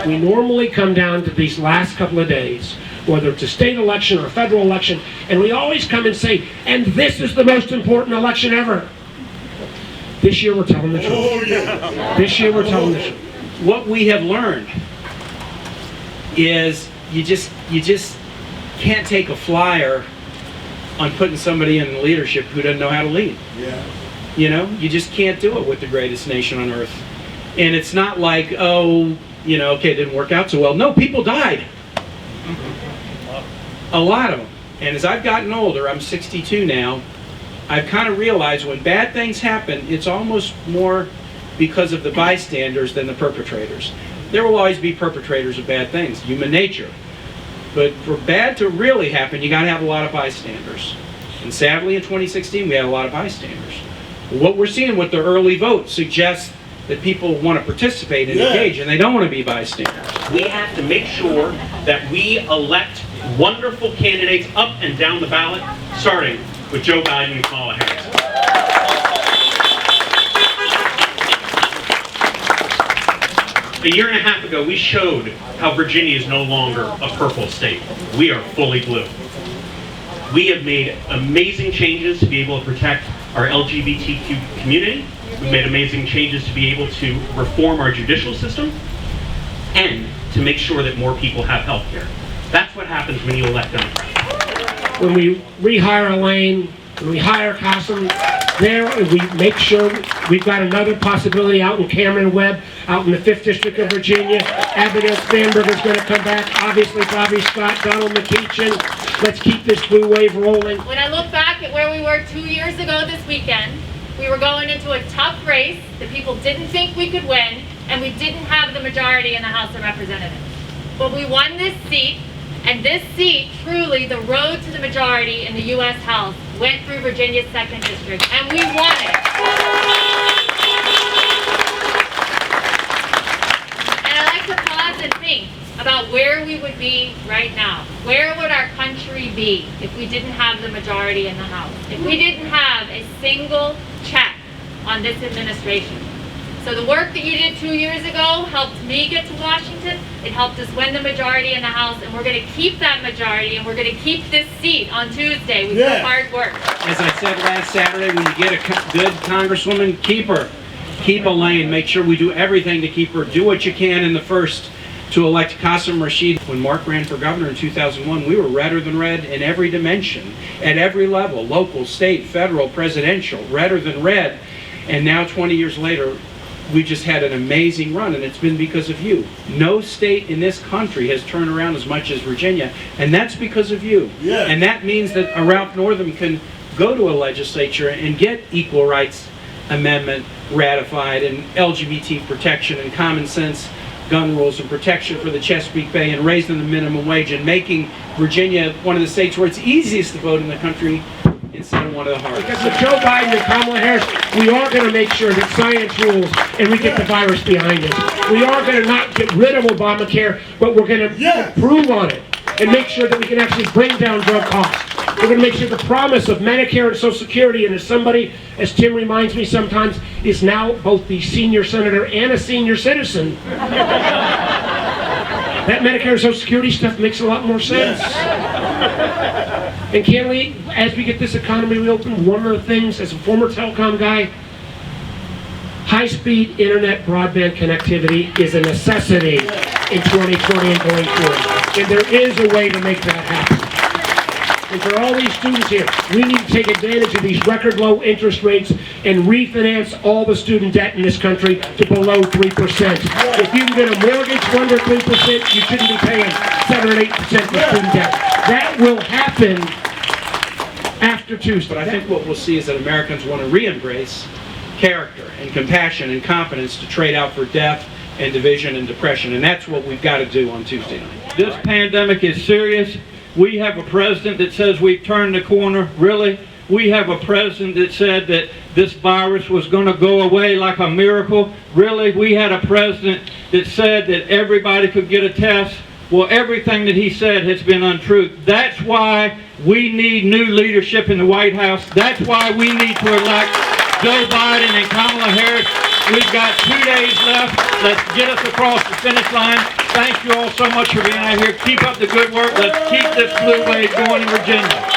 We normally come down to these last couple of days, whether it's a state election or a federal election, and we always come and say, and this is the most important election ever. This year we're telling the truth. Oh, yeah. This year we're telling the truth. What we have learned is you just can't take a flyer on putting somebody in leadership who doesn't know how to lead. Yeah. You know, you just can't do it with the greatest nation on earth. And it's not like, oh, you know, okay, it didn't work out so well. No, people died. A lot of them. And as I've gotten older, I'm 62 now, I've kind of realized when bad things happen, it's almost more because of the bystanders than the perpetrators. There will always be perpetrators of bad things, human nature. But for bad to really happen, you got to have a lot of bystanders. And sadly, in 2016, we had a lot of bystanders. What we're seeing with the early vote suggests that people want to participate and engage, and they don't want to be bystanders. We have to make sure that we elect wonderful candidates up and down the ballot, starting with Joe Biden and Kamala Harris. A year and a half ago, we showed how Virginia is no longer a purple state. We are fully blue. We have made amazing changes to be able to protect our LGBTQ community. We've made amazing changes to be able to reform our judicial system and to make sure that more people have health care. That's what happens when you elect Democrats. When we rehire Elaine, when we hire Qasim, there we make sure we've got another possibility out in Cameron Webb, out in the 5th District of Virginia. Abigail Spanberger's going to come back. Obviously, Bobby Scott, Donald McEachin. Let's keep this blue wave rolling. When I look back at where we were 2 years ago this weekend, we were going into a tough race that people didn't think we could win, and we didn't have the majority in the House of Representatives. But we won this seat, and this seat, truly, the road to the majority in the U.S. House went through Virginia's 2nd District, and we won it. And I like to pause and think about where we would be right now. Where would our country be if we didn't have the majority in the House? If we didn't have a single check on this administration? So the work that you did 2 years ago helped me get to Washington. It helped us win the majority in the House, and we're going to keep that majority, and we're going to keep this seat on Tuesday with your hard work. As I said last Saturday, when you get a good congresswoman, keep her. Keep Elaine. Make sure we do everything to keep her. Do what you can in the first to elect Qasim Rashid. When Mark ran for governor in 2001, we were redder than red in every dimension, at every level, local, state, federal, presidential, redder than red. And now 20 years later, we just had an amazing run, and it's been because of you. No state in this country has turned around as much as Virginia, and that's because of you. Yeah. And that means that a Ralph Northam can go to a legislature and get equal rights amendment ratified, and LGBT protection and common sense gun rules and protection for the Chesapeake Bay, and raising the minimum wage, and making Virginia one of the states where it's easiest to vote in the country instead of one of the hardest. Because with Joe Biden and Kamala Harris, we are going to make sure that science rules and we get the virus behind us. We are going to not get rid of Obamacare, but we're going to improve on it and make sure that we can actually bring down drug costs. We're going to make sure the promise of Medicare and Social Security, and as somebody, as Tim reminds me sometimes, is now both the senior senator and a senior citizen. That Medicare and Social Security stuff makes a lot more sense. And candidly, as we get this economy reopened, one of the things, as a former telecom guy, high-speed internet broadband connectivity is a necessity in 2020 and going forward. And there is a way to make that happen. And for all these students here, we need to take advantage of these record low interest rates and refinance all the student debt in this country to below 3%. If you can get a mortgage for under 3%, you shouldn't be paying 7 or 8% for student debt. That will happen after Tuesday. But I think what we'll see is that Americans want to re-embrace character and compassion and confidence to trade out for death and division and depression. And that's what we've got to do on Tuesday night. This pandemic is serious. We have a president that says we've turned the corner. Really? We have a president that said that this virus was going to go away like a miracle. Really? We had a president that said that everybody could get a test. Well, everything that he said has been untrue. That's why we need new leadership in the White House. That's why we need to elect Joe Biden and Kamala Harris. We've got 2 days left. Let's get us across the finish line. Thank you all so much for being out here. Keep up the good work. Let's keep this blue wave going in Virginia.